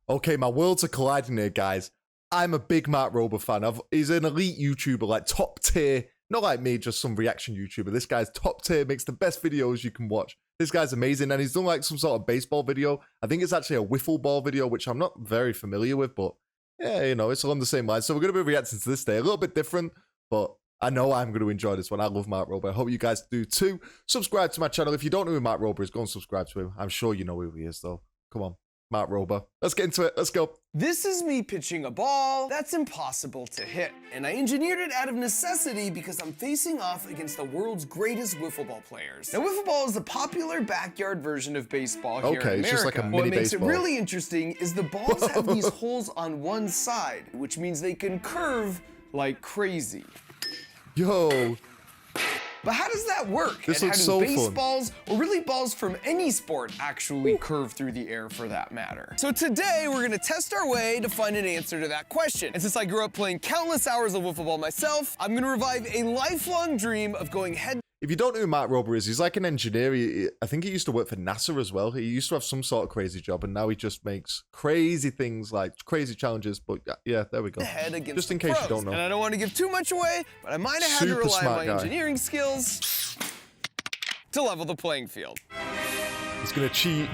Okay, my worlds are colliding here, guys. I'm a big Mark Rober fan. He's an elite YouTuber, like top tier. Not like me, just some reaction YouTuber. This guy's top tier, makes the best videos you can watch. This guy's amazing, and he's done like some sort of baseball video. I think it's actually a wiffle ball video, which I'm not very familiar with, but yeah, you know, it's along the same lines. So we're going to be reacting to this today. A little bit different, but I know I'm going to enjoy this one. I love Mark Rober. I hope you guys do too. Subscribe to my channel. If you don't know who Mark Rober is, go and subscribe to him. I'm sure you know who he is, though. Come on, Mark Rober. Let's get into it. Let's go. This is me pitching a ball that's impossible to hit. And I engineered it out of necessity because I'm facing off against the world's greatest wiffle ball players. Now, wiffle ball is a popular backyard version of baseball here in America. It's just like a mini what makes baseball. it really interesting is the balls have these holes on one side, which means they can curve like crazy. Yo. But how does that work? This and looks how do so fun. baseballs, or really balls from any sport, actually curve through the air for that matter? So today we're gonna test our way to find an answer to that question. And since I grew up playing countless hours of wiffle ball myself, I'm gonna revive a lifelong dream of going head. If you don't know who Mark Rober is, he's like an engineer. I think he used to work for NASA as well. He used to have some sort of crazy job, and now he just makes crazy things, like crazy challenges. But yeah, there we go. Head against Just in the case pros. you don't know. And I don't want to give too much away, but I might have had to Super rely on smart my guy. engineering skills to level the playing field. He's gonna cheat.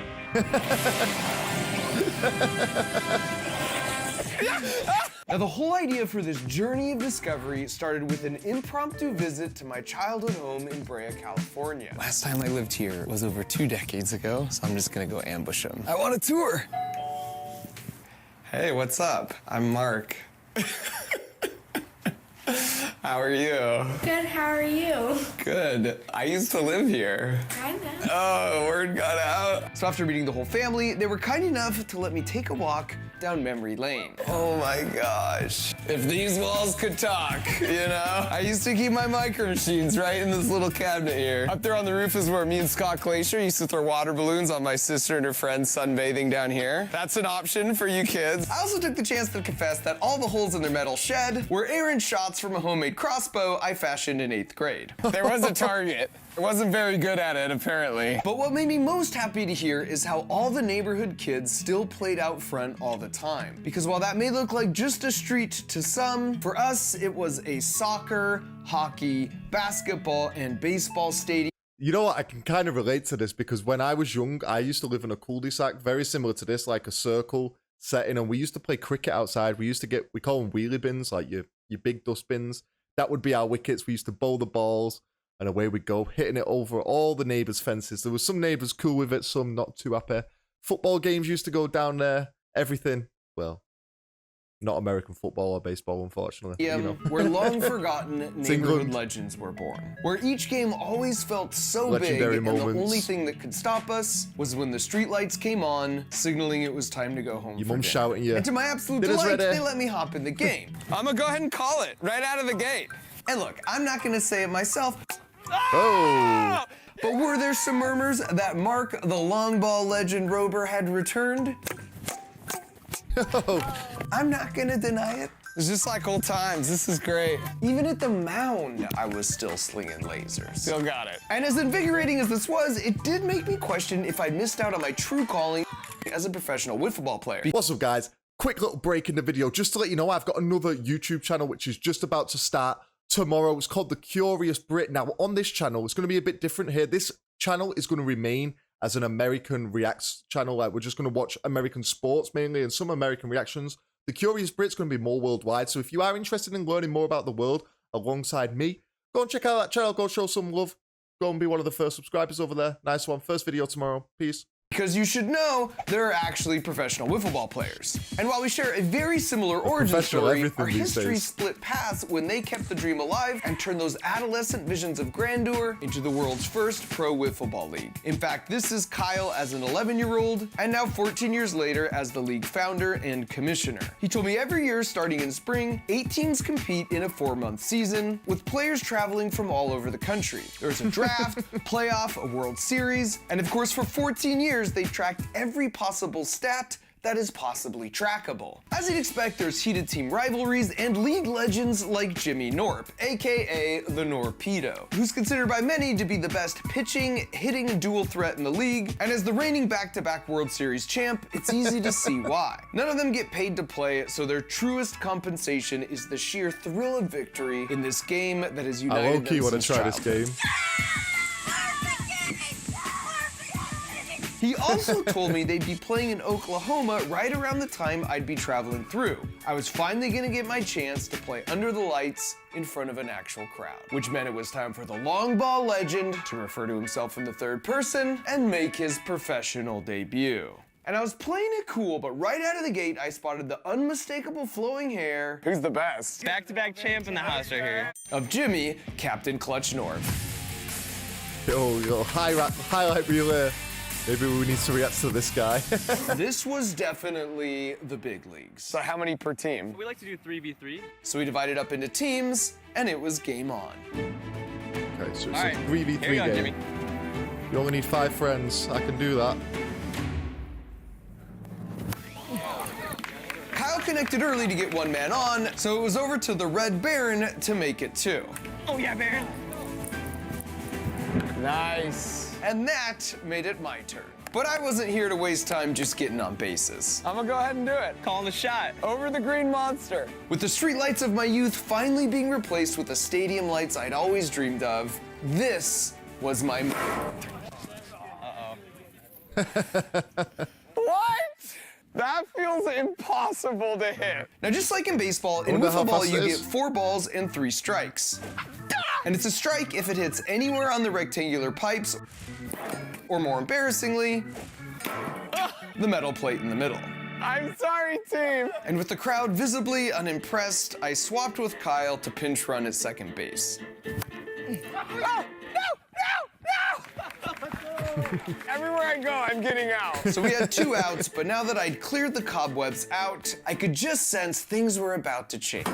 Now, the whole idea for this journey of discovery started with an impromptu visit to my childhood home in Brea, California. Last time I lived here was over 2 decades ago, so I'm just gonna go ambush him. I want a tour. Hey, what's up? I'm Mark. How are you? Good, how are you? Good. I used to live here. Kinda. Oh, word got out. So after meeting the whole family, they were kind enough to let me take a walk down memory lane. Oh my gosh. If these walls could talk, you know? I used to keep my micro machines right in this little cabinet here. Up there on the roof is where me and Scott Glacier used to throw water balloons on my sister and her friends sunbathing down here. That's an option for you kids. I also took the chance to confess that all the holes in their metal shed were errant shots from a homemade crossbow I fashioned in 8th grade. There was a target. I wasn't very good at it, apparently. But what made me most happy to hear is how all the neighborhood kids still played out front all the time. Because while that may look like just a street to some, for us it was a soccer, hockey, basketball, and baseball stadium. You know what? I can kind of relate to this because when I was young, I used to live in a cul-de-sac, very similar to this, like a circle setting, and we used to play cricket outside. We call them wheelie bins, like your big dustbins. That would be our wickets. We used to bowl the balls, and away we go, hitting it over all the neighbors' fences. There were some neighbors cool with it, some not too happy. Football games used to go down there. Everything, well, not American football or baseball, unfortunately. You know. Where long forgotten neighborhood England. legends were born. Where each game always felt so Legendary big, and the moments. only thing that could stop us was when the streetlights came on, signaling it was time to go home. Your for mum dinner. shouting you. And to my absolute "Dinner's delight, ready." they let me hop in the game. I'm gonna go ahead and call it right out of the gate. And look, I'm not gonna say it myself, Oh, but were there some murmurs that Mark, the long ball legend Rober, had returned? I'm not gonna deny it. It's just like old times. This is great. Even at the mound, I was still slinging lasers. Still got it. And as invigorating as this was, it did make me question if I'd missed out on my true calling as a professional wiffle ball player. what's up, guys? Quick little break in the video just to let you know I've got another YouTube channel which is just about to start tomorrow. It's called The Curious Brit. Now, on this channel, it's going to be a bit different here. This channel is going to remain as an American reacts channel. Like, we're just going to watch American sports mainly and some American reactions. The Curious Brit's going to be more worldwide. So if you are interested in learning more about the world alongside me, go and check out that channel. Go show some love. Go and be one of the first subscribers over there. Nice one. First video tomorrow. Peace. Because you should know, they're actually professional wiffle ball players. And while we share a very similar origin professional story, everything our these history days. split paths when they kept the dream alive and turned those adolescent visions of grandeur into the world's first pro wiffle ball league. In fact, this is Kyle as an 11-year-old, and now 14 years later as the league founder and commissioner. He told me every year starting in spring, 8 teams compete in a 4-month season, with players traveling from all over the country. There's a draft, playoff, a World Series, and of course for 14 years they've tracked every possible stat, that is possibly trackable. As you'd expect, there's heated team rivalries and league legends like Jimmy Norp, aka the Norpedo, who's considered by many to be the best pitching, hitting dual threat in the league, and as the reigning back-to-back World Series champ, it's easy to see why. None of them get paid to play, so their truest compensation is the sheer thrill of victory in this game that has I united low-key them want to since try this childhood. game. He also told me they'd be playing in Oklahoma right around the time I'd be traveling through. I was finally gonna get my chance to play under the lights in front of an actual crowd, which meant it was time for the long ball legend to refer to himself in the third person and make his professional debut. And I was playing it cool, but right out of the gate, I spotted the unmistakable flowing hair Who's the best? Back-to-back champ in the house right here. of Jimmy, Captain Clutch North. Yo, highlight reel there. Maybe we need to react to this guy. This was definitely the big leagues. So how many per team? We like to do 3v3. So we divided up into teams, and it was game on. Okay, so it's All a right, 3v3 here you go, game. Jimmy. You only need 5 friends. I can do that. Kyle connected early to get one man on, so it was over to the Red Baron to make it 2. Oh yeah, Baron. Nice. And that made it my turn. But I wasn't here to waste time just getting on bases. I'm gonna go ahead and do it. Calling the shot. Over the green monster. With the streetlights of my youth finally being replaced with the stadium lights I'd always dreamed of, this was my What? That feels impossible to hit. Now, just like in baseball, in wonder how wiffle ball, fast you it get is. 4 balls and 3 strikes. And it's a strike if it hits anywhere on the rectangular pipes, or more embarrassingly, the metal plate in the middle. I'm sorry, team. And with the crowd visibly unimpressed, I swapped with Kyle to pinch run at second base. No! Everywhere I go, I'm getting out. So we had 2 outs, but now that I'd cleared the cobwebs out, I could just sense things were about to change.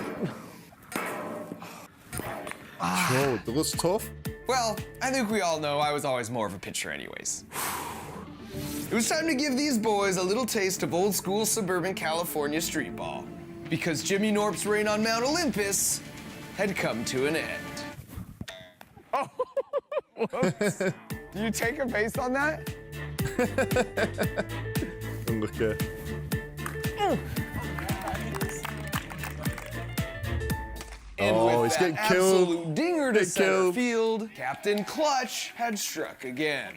Oh, that looks tough. Well, I think we all know I was always more of a pitcher anyways. It was time to give these boys a little taste of old school suburban California street ball. Because Jimmy Norp's reign on Mount Olympus had come to an end. Do you take a base on that? And look at. And Oh, with he's that getting killed. absolute dinger to Getting center killed. field, Captain Clutch had struck again.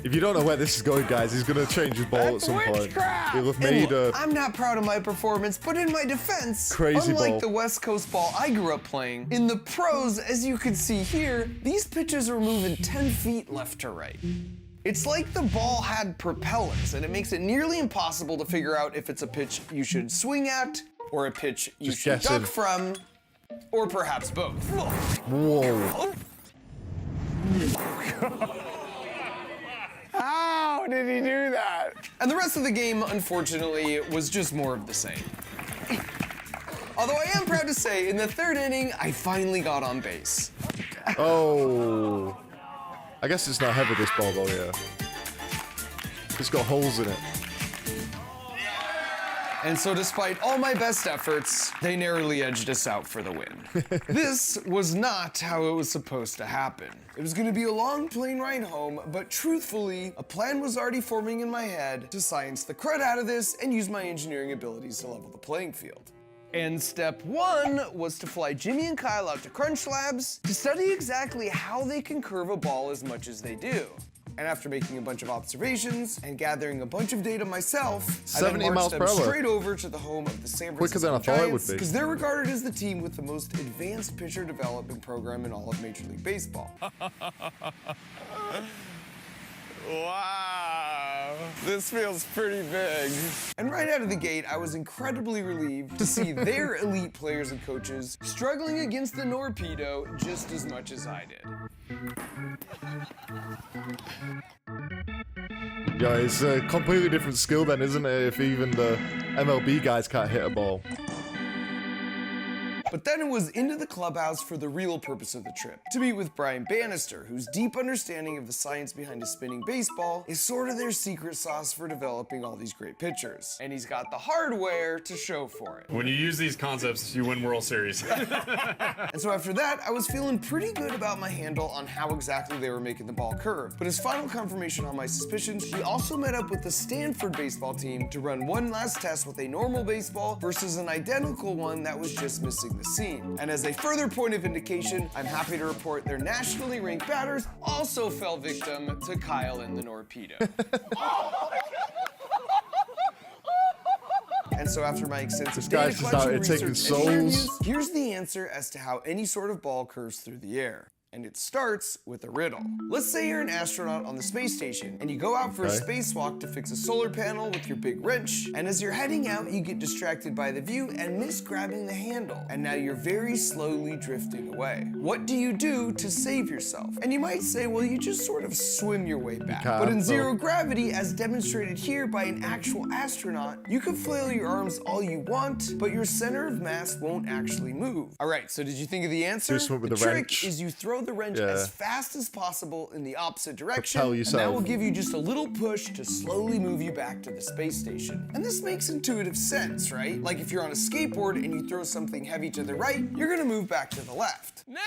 If you don't know where this is going, guys, he's gonna change his ball That's at some point. witchcraft! He'll have And made look, a. I'm not proud of my performance, but in my defense, Crazy unlike ball. the West Coast ball I grew up playing, in the pros, as you can see here, these pitches are moving 10 feet left to right. It's like the ball had propellers, and it makes it nearly impossible to figure out if it's a pitch you should swing at, or a pitch you Just should guessing. duck from, or perhaps both. Whoa. How did he do that? And the rest of the game, unfortunately, was just more of the same. Although I am proud to say, in the 3rd inning, I finally got on base. Oh. I guess it's not heavy, this ball, though, yeah. It's got holes in it. And so despite all my best efforts, they narrowly edged us out for the win. This was not how it was supposed to happen. It was gonna be a long plane ride home, but truthfully, a plan was already forming in my head to science the crud out of this and use my engineering abilities to level the playing field. And step 1 was to fly Jimmy and Kyle out to Crunch Labs to study exactly how they can curve a ball as much as they do. And after making a bunch of observations and gathering a bunch of data myself, I then 70 marched miles them per hour. straight over to the home of the San Quicker Francisco than I thought it would Giants, be. because they're regarded as the team with the most advanced pitcher development program in all of Major League Baseball. Wow. This feels pretty big. And right out of the gate, I was incredibly relieved to see their elite players and coaches struggling against the Norpedo just as much as I did. Yeah, it's a completely different skill then, isn't it? If even the MLB guys can't hit a ball. But then it was into the clubhouse for the real purpose of the trip, to meet with Brian Bannister, whose deep understanding of the science behind a spinning baseball is sort of their secret sauce for developing all these great pitchers. And he's got the hardware to show for it. When you use these concepts, you win World Series. And so after that, I was feeling pretty good about my handle on how exactly they were making the ball curve. But as final confirmation on my suspicions, we also met up with the Stanford baseball team to run one last test with a normal baseball versus an identical one that was just missing the seam. And as a further point of indication, I'm happy to report their nationally ranked batters also fell victim to Kyle and the Norpedo. And so after my extensive data guy's just collection, out here taking research, and interviews, souls. here's the answer as to how any sort of ball curves through the air. And it starts with a riddle. Let's say you're an astronaut on the space station and you go out for a spacewalk to fix a solar panel with your big wrench, and as you're heading out, you get distracted by the view and miss grabbing the handle, and now you're very slowly drifting away. What do you do to save yourself? And you might say, well, you just sort of swim your way back. But in zero gravity, as demonstrated here by an actual astronaut, you can flail your arms all you want, but your center of mass won't actually move. All right, so did you think of the answer? swim with The the trick wrench. is you throw the wrench as fast as possible in the opposite direction, Propel and yourself. that will give you just a little push to slowly move you back to the space station. And this makes intuitive sense, right? Like if you're on a skateboard and you throw something heavy to the right, you're gonna move back to the left. Nate!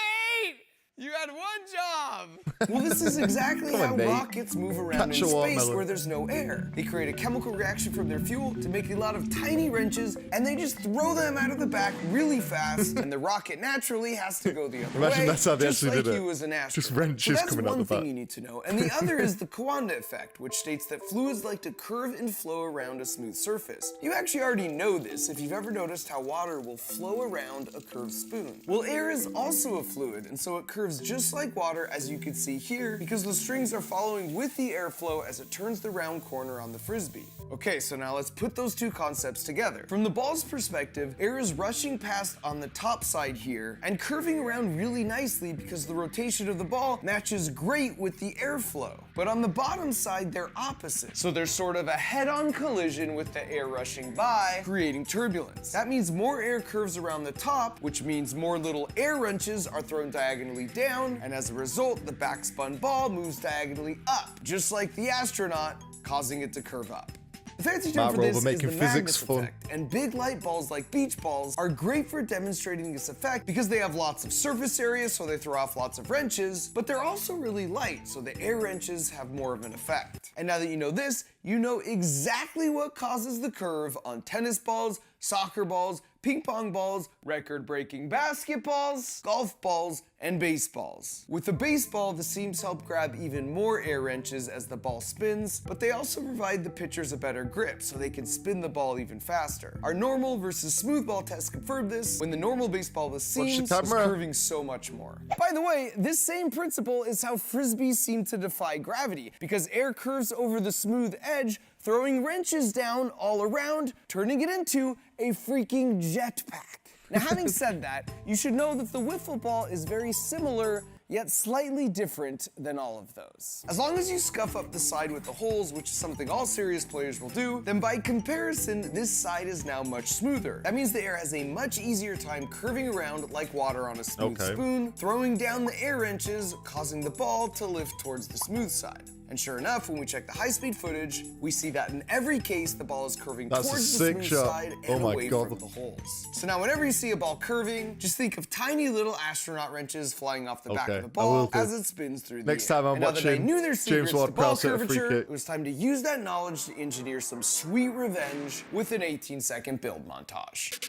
You had one job! Well, this is exactly Come on, how Nate. rockets move around Catch in a space watermelon. where there's no air. They create a chemical reaction from their fuel to make a lot of tiny wrenches, and they just throw them out of the back really fast, and the rocket naturally has to go the other Imagine way, that's how they just actually like did it. you as an astronaut. Just wrenches so that's coming out one the thing back. you need to know. And the other is the Coanda effect, which states that fluids like to curve and flow around a smooth surface. You actually already know this if you've ever noticed how water will flow around a curved spoon. Well, air is also a fluid, and so it curves just like water, as you can see here, because the strings are following with the airflow as it turns the round corner on the frisbee. Okay, so now let's put those two concepts together. From the ball's perspective, air is rushing past on the top side here and curving around really nicely because the rotation of the ball matches great with the airflow. But on the bottom side, they're opposite. So there's sort of a head-on collision with the air rushing by, creating turbulence. That means more air curves around the top, which means more little air wrenches are thrown diagonally down, and as a result, the backspun ball moves diagonally up, just like the astronaut, causing it to curve up. The fancy term Matt for this Rover is making the physics Magnus fun. effect, and big light balls like beach balls are great for demonstrating this effect because they have lots of surface area, so they throw off lots of wrenches, but they're also really light, so the air wrenches have more of an effect. And now that you know this, you know exactly what causes the curve on tennis balls, soccer balls, ping pong balls, record-breaking basketballs, golf balls, and baseballs. With the baseball, the seams help grab even more air wrenches as the ball spins, but they also provide the pitchers a better grip so they can spin the ball even faster. Our normal versus smooth ball test confirmed this when the normal baseball with seams was camera. curving so much more. By the way, this same principle is how frisbees seem to defy gravity, because air curves over the smooth edge, throwing wrenches down all around, turning it into a freaking jetpack. Now, having said that, you should know that the wiffle ball is very similar, yet slightly different than all of those. As long as you scuff up the side with the holes, which is something all serious players will do, then by comparison, this side is now much smoother. That means the air has a much easier time curving around like water on a smooth spoon, throwing down the air wrenches, causing the ball to lift towards the smooth side. And sure enough, when we check the high-speed footage, we see that in every case, the ball is curving That's a towards the sick smooth shot. side Oh and my away God. from the holes. So now whenever you see a ball curving, just think of tiny little astronaut wrenches flying off the back Okay, of the I will ball do. as it spins through the Next air. time I'm And now that I watching knew their James secrets to Ward-Prowse ball hit a free curvature, kick. it was time to use that knowledge to engineer some sweet revenge with an 18-second build montage.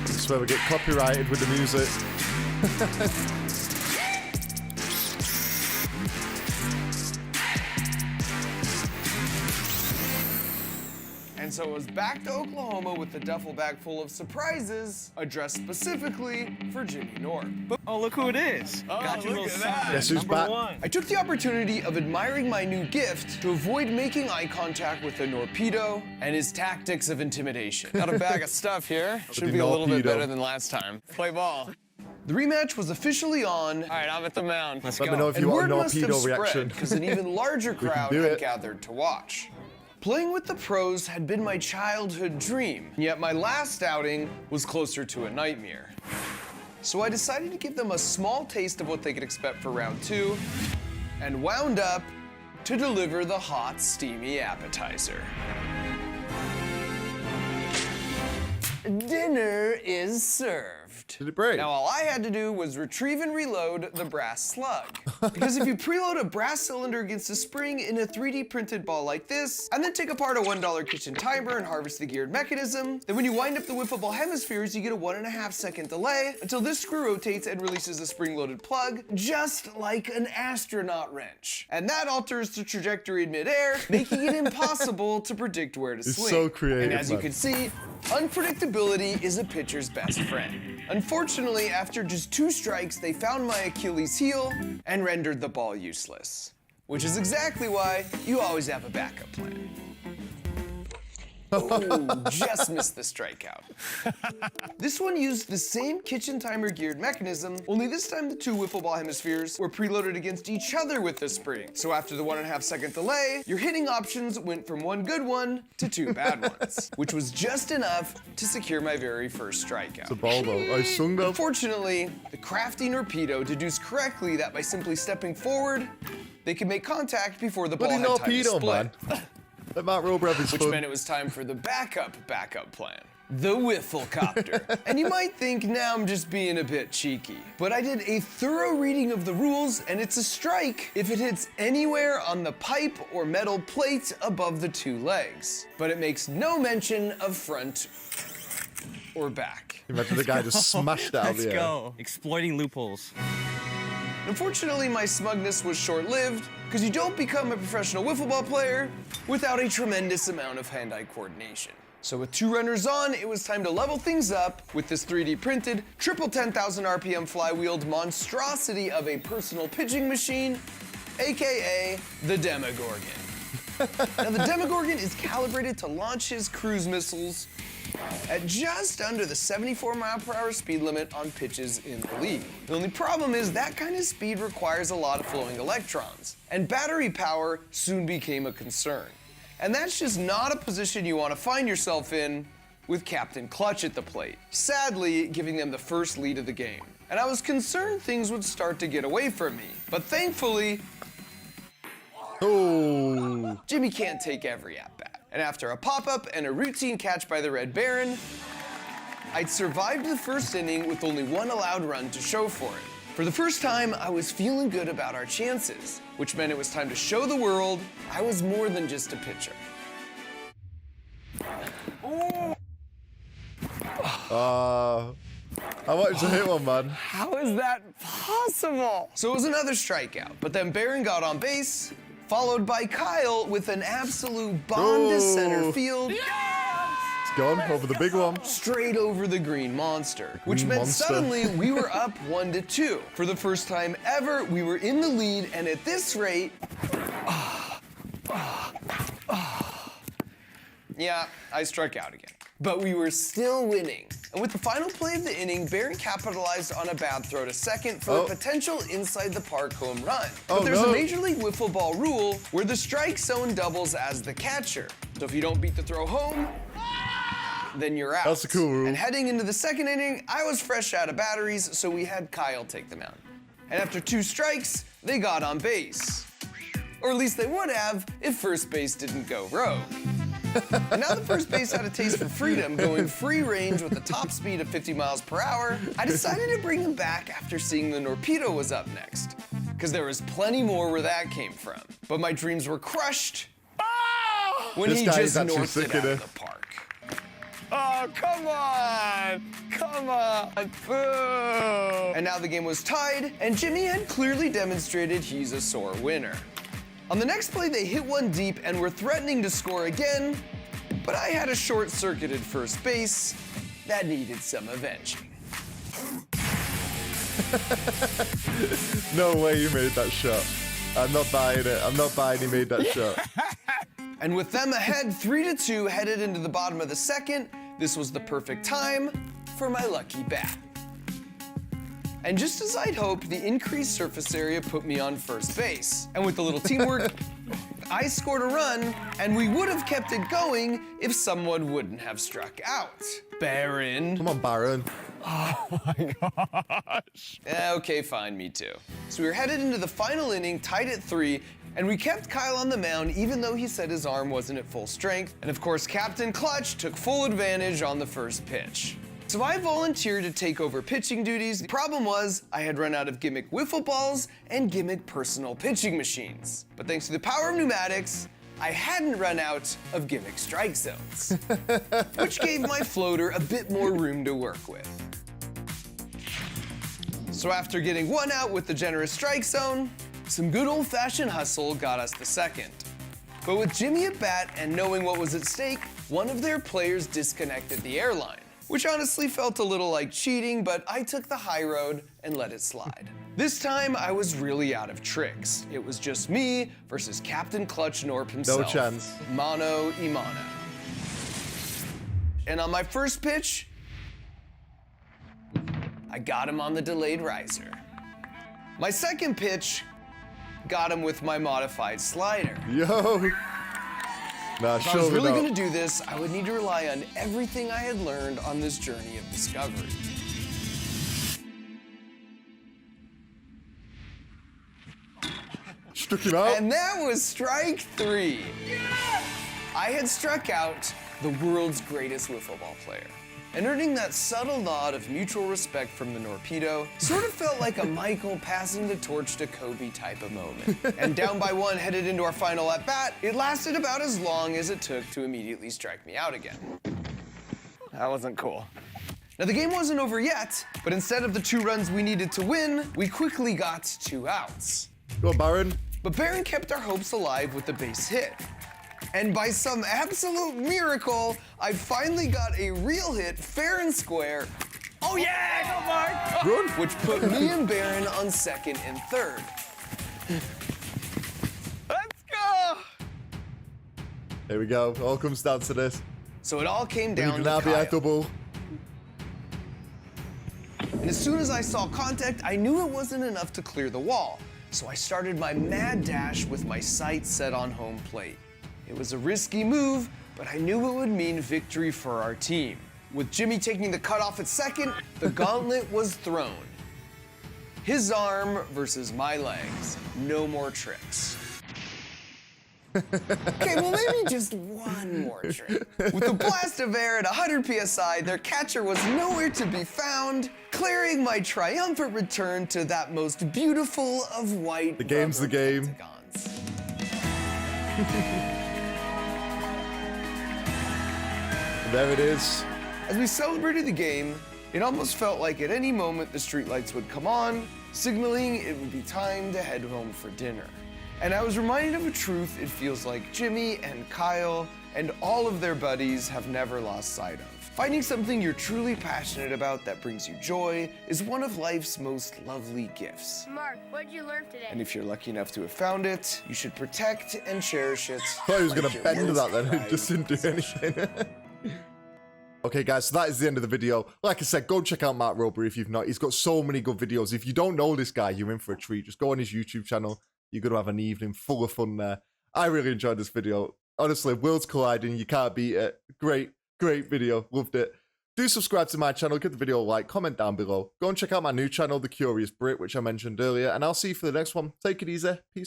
I swear we get copyrighted with the music. And so it was back to Oklahoma with the duffel bag full of surprises, addressed specifically for Jimmy Norp. But Oh, look who it is. Got you a little sign. Guess who's Number back? 1. I took the opportunity of admiring my new gift to avoid making eye contact with the Norpedo and his tactics of intimidation. Got a bag of stuff here. Should the be a little bit Norpedo. better than last time. Play ball. The rematch was officially on, All right, I'm at the mound. Let's Let go. me know if and you want word a must have Norpedo spread reaction. because an even larger crowd do had it. gathered to watch. Playing with the pros had been my childhood dream, yet my last outing was closer to a nightmare. So I decided to give them a small taste of what they could expect for round 2, and wound up to deliver the hot, steamy appetizer. Dinner is served. Did it break? Now all I had to do was retrieve and reload the brass slug. Because if you preload a brass cylinder against a spring in a 3D printed ball like this, and then take apart a $1 kitchen timer and harvest the geared mechanism, then when you wind up the wiffle ball hemispheres, you get a 1.5 second delay until this screw rotates and releases a spring-loaded plug, just like an astronaut wrench. And that alters the trajectory in midair, making it impossible to predict where to It's swing. so creative, And as you man. can see, unpredictability is a pitcher's best friend. Unfortunately, after just 2 strikes, they found my Achilles heel and rendered the ball useless. Which is exactly why you always have a backup plan. Ooh, just missed the strikeout. This one used the same kitchen timer geared mechanism, only this time the 2 wiffle ball hemispheres were preloaded against each other with the spring. So after the 1.5 second delay, your hitting options went from 1 good one to 2 bad ones, which was just enough to secure my very first strikeout. The ball though. I swung though. Fortunately, the crafty Norpedo deduced correctly that by simply stepping forward, they could make contact before the ball Bloody had time to Norpedo, split. man. Let Matt Rober have his Which fun. meant it was time for the backup plan. The Wiffle Copter. And you might think now I'm just being a bit cheeky, but I did a thorough reading of the rules, and it's a strike if it hits anywhere on the pipe or metal plate above the 2 legs. But it makes no mention of front or back. Imagine the guy just smashed it out of Let's the air. go. Exploiting loopholes. Unfortunately, my smugness was short-lived, because you don't become a professional wiffle ball player without a tremendous amount of hand-eye coordination. So with 2 runners on, it was time to level things up with this 3D printed, triple 10,000 RPM flywheeled monstrosity of a personal pitching machine, AKA the Demogorgon. Now the Demogorgon is calibrated to launch his cruise missiles at just under the 74-mile-per-hour speed limit on pitches in the league. The only problem is that kind of speed requires a lot of flowing electrons, and battery power soon became a concern. And that's just not a position you want to find yourself in with Captain Clutch at the plate, sadly giving them the first lead of the game. And I was concerned things would start to get away from me, but thankfully, Oh. Jimmy can't take every at-bat. And after a pop-up and a routine catch by the Red Baron, I'd survived the first inning with only 1 allowed run to show for it. For the first time, I was feeling good about our chances, which meant it was time to show the world I was more than just a pitcher. I wanted to hit one, man. How is that possible? So it was another strikeout, but then Baron got on base, followed by Kyle with an absolute bomb to center field. It's gone over the big one. Straight over the green monster, which green meant monster. suddenly we were up 1-2. For the first time ever, we were in the lead, and at this rate, yeah, I struck out again. But we were still winning. And with the final play of the inning, Baron capitalized on a bad throw to second for a potential inside the park home run. But there's a Major League Wiffle Ball rule where the strike zone doubles as the catcher. So if you don't beat the throw home, then you're out. That's a cool rule. And heading into the second inning, I was fresh out of batteries, so we had Kyle take them out. And after 2 strikes, they got on base. Or at least they would have if first base didn't go rogue. And now that first base had a taste for freedom, going free range with a top speed of 50 miles per hour, I decided to bring him back after seeing the Norpedo was up next. Because there was plenty more where that came from. But my dreams were crushed when This he guy is just actually northed sick it of out it. of the park. Oh, come on! Come on! Boo! And now the game was tied, and Jimmy had clearly demonstrated he's a sore winner. On the next play, they hit one deep and were threatening to score again, but I had a short-circuited first base that needed some avenging. No way you made that shot. I'm not buying it. I'm not buying he made that shot. And with them ahead 3-2 headed into the bottom of the second, this was the perfect time for my lucky bat. And just as I'd hoped, the increased surface area put me on first base. And with a little teamwork, I scored a run, and we would have kept it going if someone wouldn't have struck out. Baron. Come on, Baron. Okay, fine, me too. So we were headed into the final inning, tied at 3, and we kept Kyle on the mound even though he said his arm wasn't at full strength. And of course, Captain Clutch took full advantage on the first pitch. So I volunteered to take over pitching duties. The problem was I had run out of gimmick wiffle balls and gimmick personal pitching machines. But thanks to the power of pneumatics, I hadn't run out of gimmick strike zones, which gave my floater a bit more room to work with. So after getting one out with the generous strike zone, some good old-fashioned hustle got us the second. But with Jimmy at bat and knowing what was at stake, one of their players disconnected the airline, which honestly felt a little like cheating, but I took the high road and let it slide. This time, I was really out of tricks. It was just me versus Captain Clutch Norp himself. No chance. Mano y mano. And on my first pitch, I got him on the delayed riser. My second pitch got him with my modified slider. Yo. Nah, If I was surely really not. gonna do this, I would need to rely on everything I had learned on this journey of discovery. Struck him out. And that was strike 3. I had struck out the world's greatest wiffle ball player. And earning that subtle nod of mutual respect from the Norpedo sort of felt like a Michael passing the torch to Kobe type of moment. And down by 1, headed into our final at-bat, it lasted about as long as it took to immediately strike me out again. That wasn't cool. Now, the game wasn't over yet, but instead of the 2 runs we needed to win, we quickly got 2 outs. Go on, Baron. But Baron kept our hopes alive with the base hit. And by some absolute miracle, I finally got a real hit, fair and square. Oh yeah, go Mark! Run. Which put me and Baron on second and third. Let's go! Here we go. All comes down to this. So it all came down Even to now be a Kyle. double. And as soon as I saw contact, I knew it wasn't enough to clear the wall. So I started my mad dash with my sights set on home plate. It was a risky move, but I knew it would mean victory for our team. With Jimmy taking the cutoff at second, the gauntlet was thrown. His arm versus my legs. No more tricks. Okay, well maybe just one more trick. With a blast of air at 100 PSI, their catcher was nowhere to be found, clearing my triumphant return to that most beautiful of white The game's the rubber game. pentagons. And there it is. As we celebrated the game, it almost felt like at any moment the streetlights would come on, signaling it would be time to head home for dinner. And I was reminded of a truth it feels like Jimmy and Kyle and all of their buddies have never lost sight of. Finding something you're truly passionate about that brings you joy is one of life's most lovely gifts. Mark, what'd you learn today? And if you're lucky enough to have found it, you should protect and cherish it. I thought he was like going to your bend world's that then. It prized just didn't do anything. Okay, guys, so that is the end of the video. Like I said, go check out Matt Roberry if you've not. He's got so many good videos. If you don't know this guy, you're in for a treat. Just go on his YouTube channel. You're going to have an evening full of fun there. I really enjoyed this video. Honestly, worlds colliding. You can't beat it. Great, great video. Loved it. Do subscribe to my channel. Give the video a like. Comment down below. Go and check out my new channel, The Curious Brit, which I mentioned earlier. And I'll see you for the next one. Take it easy. Peace.